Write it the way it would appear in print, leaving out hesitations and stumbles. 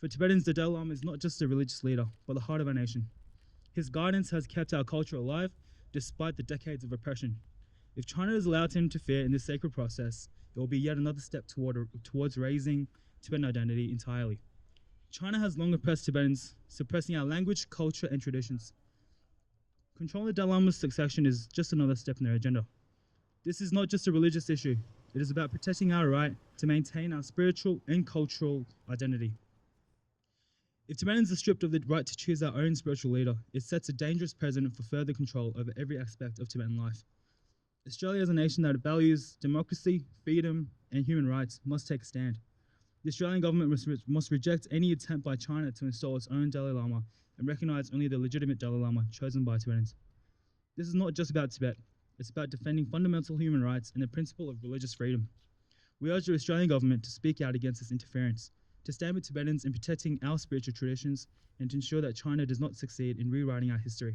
For Tibetans, the Dalai Lama is not just a religious leader, but the heart of our nation. His guidance has kept our culture alive despite the decades of oppression. If China is allowed to interfere in this sacred process, it will be yet another step towards raising Tibetan identity entirely. China has long oppressed Tibetans, suppressing our language, culture, and traditions. Controlling the Dalai Lama's succession is just another step in their agenda. This is not just a religious issue. It is about protecting our right to maintain our spiritual and cultural identity. If Tibetans are stripped of the right to choose our own spiritual leader, it sets a dangerous precedent for further control over every aspect of Tibetan life. Australia, as a nation that values democracy, freedom, and human rights, must take a stand. The Australian government must reject any attempt by China to install its own Dalai Lama and recognise only the legitimate Dalai Lama chosen by Tibetans. This is not just about Tibet. It's about defending fundamental human rights and the principle of religious freedom. We urge the Australian government to speak out against this interference, to stand with Tibetans in protecting our spiritual traditions, and to ensure that China does not succeed in rewriting our history.